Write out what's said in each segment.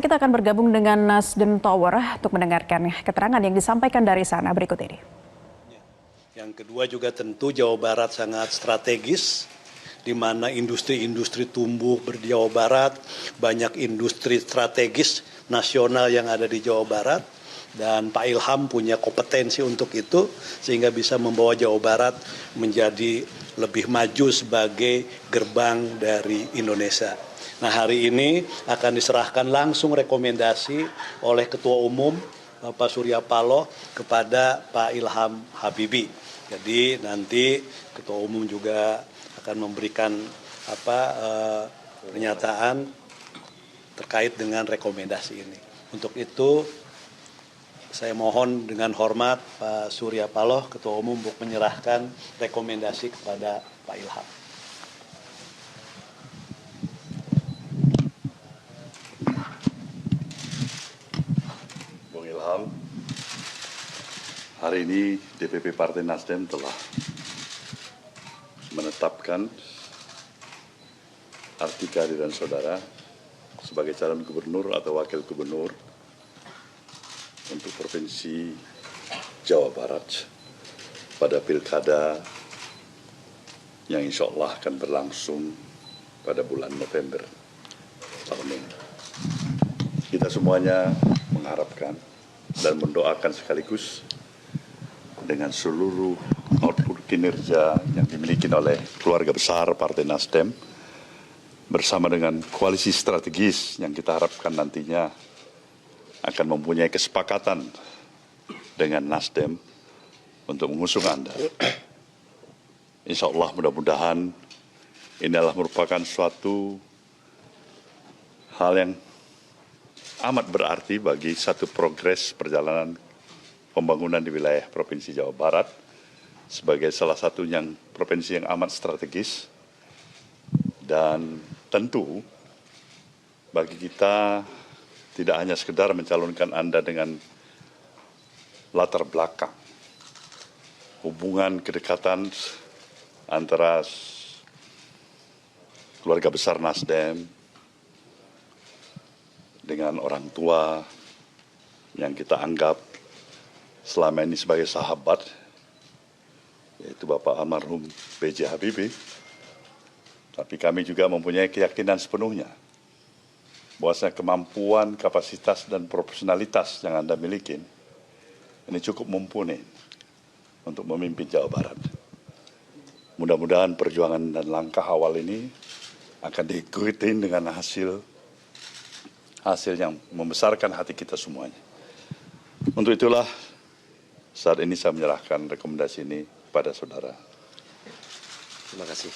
kita akan bergabung dengan Nasdem Tower untuk mendengarkan keterangan yang disampaikan dari sana berikut ini. Yang kedua juga tentu Jawa Barat sangat strategis, di mana industri-industri tumbuh di Jawa Barat, banyak industri strategis nasional yang ada di Jawa Barat, dan Pak Ilham punya kompetensi untuk itu, sehingga bisa membawa Jawa Barat menjadi lebih maju sebagai gerbang dari Indonesia. Nah, hari ini akan diserahkan langsung rekomendasi oleh Ketua Umum Bapak Surya Paloh kepada Pak Ilham Habibie. Jadi nanti Ketua Umum juga akan memberikan pernyataan terkait dengan rekomendasi ini. Untuk itu saya mohon dengan hormat Pak Surya Paloh, Ketua Umum, untuk menyerahkan rekomendasi kepada Pak Ilham. Bung Ilham, hari ini DPP Partai Nasdem telah menetapkan arti kehadiran saudara sebagai calon gubernur atau wakil gubernur untuk Provinsi Jawa Barat pada pilkada yang insya Allah akan berlangsung pada bulan November tahun ini. Kita semuanya mengharapkan dan mendoakan sekaligus dengan seluruh output kinerja yang dimiliki oleh keluarga besar Partai Nasdem bersama dengan koalisi strategis yang kita harapkan nantinya akan mempunyai kesepakatan dengan Nasdem untuk mengusung Anda. Insya Allah mudah-mudahan ini adalah merupakan suatu hal yang amat berarti bagi satu progres perjalanan pembangunan di wilayah Provinsi Jawa Barat sebagai salah satu yang provinsi yang amat strategis, dan tentu bagi kita tidak hanya sekedar mencalonkan Anda dengan latar belakang hubungan kedekatan antara keluarga besar Nasdem dengan orang tua yang kita anggap selama ini sebagai sahabat, yaitu Bapak almarhum B.J. Habibie. Tapi kami juga mempunyai keyakinan sepenuhnya bahwa kemampuan, kapasitas, dan profesionalitas yang Anda miliki ini cukup mumpuni untuk memimpin Jawa Barat. Mudah-mudahan perjuangan dan langkah awal ini akan diikuti dengan hasil yang membesarkan hati kita semuanya. Untuk itulah saat ini saya menyerahkan rekomendasi ini pada saudara. Terima kasih.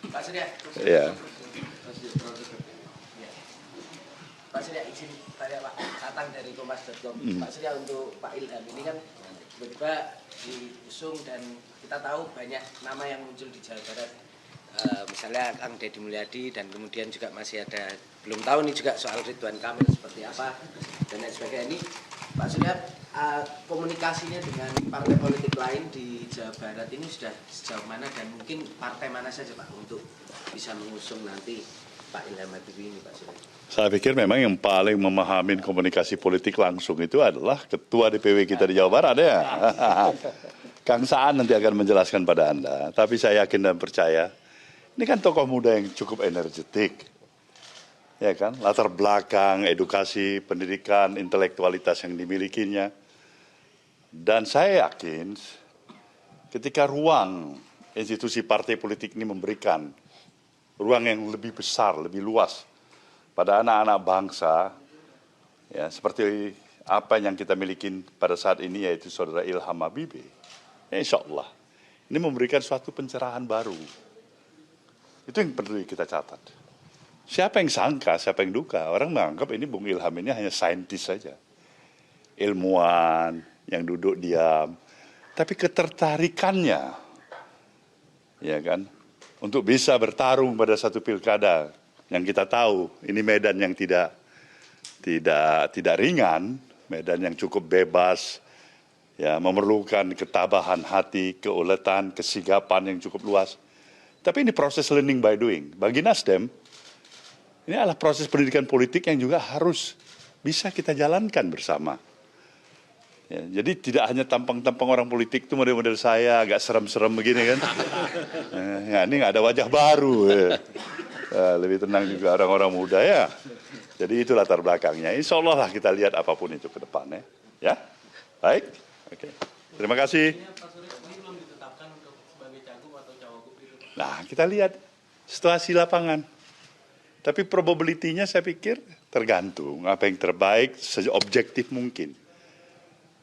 Pak Surya. Ya. Pak Surya, izin tanya Pak, Satang dari Kompas.com. Pak Surya, untuk Pak Ilham ini kan tiba-tiba diusung dan kita tahu banyak nama yang muncul di Jawa Barat. Misalnya Kang Deddy Mulyadi, dan kemudian juga masih ada, belum tahu nih juga soal Ridwan Kamil seperti apa dan lain sebagainya. Ini Pak Surya, komunikasinya dengan partai politik lain di Jawa Barat ini sudah sejauh mana, dan mungkin partai mana saja Pak untuk bisa mengusung nanti Pak Ilham Habibie ini, Pak Surya? Saya pikir memang yang paling memahami komunikasi politik langsung itu adalah Ketua DPW kita di Jawa Barat ya. Kang Saan nanti akan menjelaskan pada Anda. Tapi saya yakin dan percaya, ini kan tokoh muda yang cukup energetik. Ya kan, latar belakang, edukasi, pendidikan, intelektualitas yang dimilikinya. Dan saya yakin ketika ruang institusi partai politik ini memberikan ruang yang lebih besar, lebih luas pada anak-anak bangsa, ya, seperti apa yang kita miliki pada saat ini, yaitu saudara Ilham Habibie, ya, insya Allah ini memberikan suatu pencerahan baru. Itu yang perlu kita catat. Siapa yang sangka, siapa yang duga, orang menganggap ini Bung Ilham ini hanya saintis saja, ilmuwan yang duduk diam, tapi ketertarikannya, ya kan, untuk bisa bertarung pada satu pilkada Yang kita tahu ini medan yang tidak ringan, medan yang cukup bebas, ya memerlukan ketabahan hati, keuletan, kesigapan yang cukup luas. Tapi ini proses learning by doing. Bagi Nasdem, ini adalah proses pendidikan politik yang juga harus bisa kita jalankan bersama. Ya, jadi tidak hanya tampang-tampang orang politik itu model-model saya agak serem-serem begini kan. Ya, ini nggak ada wajah baru. Ya. Lebih tenang juga orang-orang muda ya. Jadi itu latar belakangnya. Insya Allah lah kita lihat apapun itu ke depannya. Ya, baik. Oke. Terima kasih. Nah, kita lihat situasi lapangan. Tapi probability-nya saya pikir tergantung apa yang terbaik seobjektif mungkin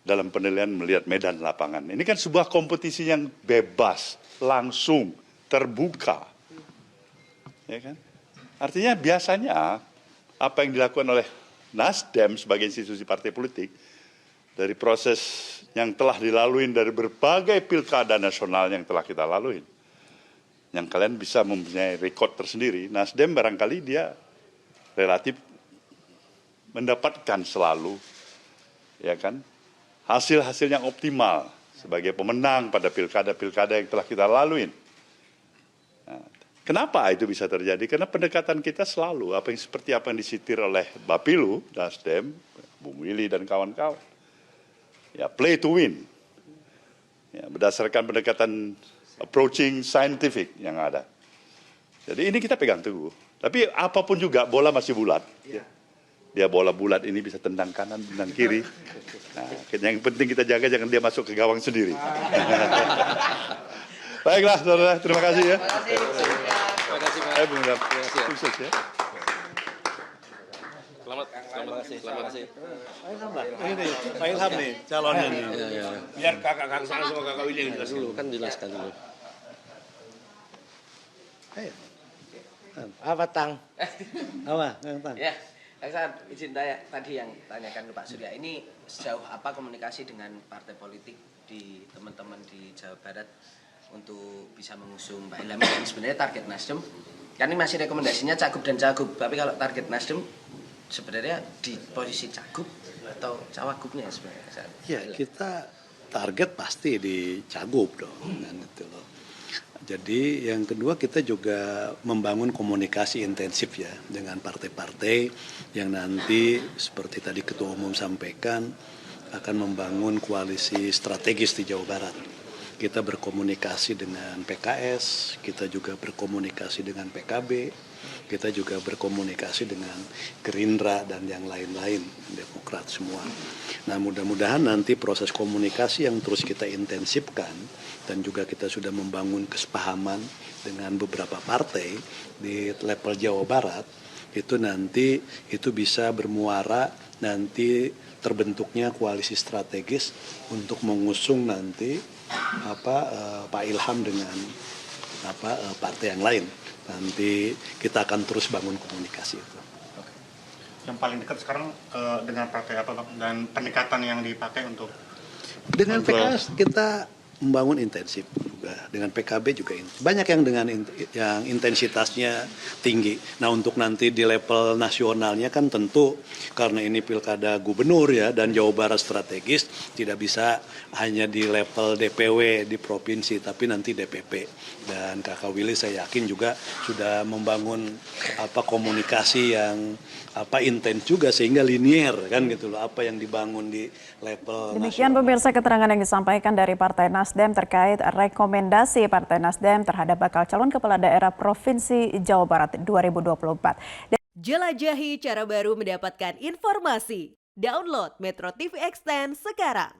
dalam penilaian melihat medan lapangan. Ini kan sebuah kompetisi yang bebas, langsung, terbuka. Ya kan? Artinya biasanya apa yang dilakukan oleh Nasdem sebagai institusi partai politik dari proses yang telah dilalui dari berbagai pilkada nasional yang telah kita lalui, yang kalian bisa mempunyai rekod tersendiri, Nasdem barangkali dia relatif mendapatkan selalu, ya kan, hasil-hasil yang optimal sebagai pemenang pada pilkada-pilkada yang telah kita lalui. Nah, kenapa itu bisa terjadi? Karena pendekatan kita selalu seperti apa yang disitir oleh Bapilu, Nasdem, Bung Willy dan kawan-kawan. Ya, play to win. Ya, berdasarkan pendekatan approaching scientific yang ada. Jadi ini kita pegang teguh. Tapi apapun juga bola masih bulat. Dia bola bulat ini bisa tendang kanan, tendang kiri. Nah, yang penting kita jaga jangan dia masuk ke gawang sendiri. Baiklah, saudara. Terima kasih ya. Terima kasih, Pak. Bung Ilham. Sukses ya. Terima kasih. Ini Pak Ilham nih calonnya nih. Biar kakak Kang Saan sama kakak Willy yang jelaskan dulu. Kan jelaskan dulu. Apa Tang? Apa? Tang? Ya, Kang Saan, izin tanya tadi yang tanyakan ke Pak Surya. Ini sejauh apa komunikasi dengan partai politik di teman-teman di Jawa Barat untuk bisa mengusung Pak Ilham? Dan sebenarnya target Nasdem, kan ini masih rekomendasinya Cagup dan Cagup. Tapi kalau target Nasdem sebenarnya di posisi Cagup atau Cawagupnya sebenarnya? Ya, kita target pasti di Cagup dong, kan itu loh. Jadi yang kedua kita juga membangun komunikasi intensif ya dengan partai-partai yang nanti seperti tadi Ketua Umum sampaikan akan membangun koalisi strategis di Jawa Barat. Kita berkomunikasi dengan PKS, kita juga berkomunikasi dengan PKB, kita juga berkomunikasi dengan Gerindra dan yang lain-lain, Demokrat semua. Nah, mudah-mudahan nanti proses komunikasi yang terus kita intensifkan dan juga kita sudah membangun kesepahaman dengan beberapa partai di level Jawa Barat, itu nanti itu bisa bermuara nanti terbentuknya koalisi strategis untuk mengusung nanti Pak Ilham dengan partai yang lain. Nanti kita akan terus bangun komunikasi itu. Yang paling dekat sekarang dengan partai apa, Pak? Dan pendekatan yang dipakai untuk Dengan PKS kita membangun intensif juga, dengan PKB juga banyak yang dengan yang intensitasnya tinggi. Nah, untuk nanti di level nasionalnya kan tentu karena ini pilkada gubernur ya dan Jawa Barat strategis tidak bisa hanya di level DPW di provinsi tapi nanti DPP. Dan Kakak Willy saya yakin juga sudah membangun komunikasi yang intens juga sehingga linier kan gitu loh apa yang dibangun di level Demikian nasional. pemirsa keterangan yang disampaikan dari Partai Nasdem terkait rekomendasi Partai Nasdem terhadap bakal calon kepala daerah Provinsi Jawa Barat 2024. Jelajahi cara baru mendapatkan informasi. Download Metro TV Extend sekarang.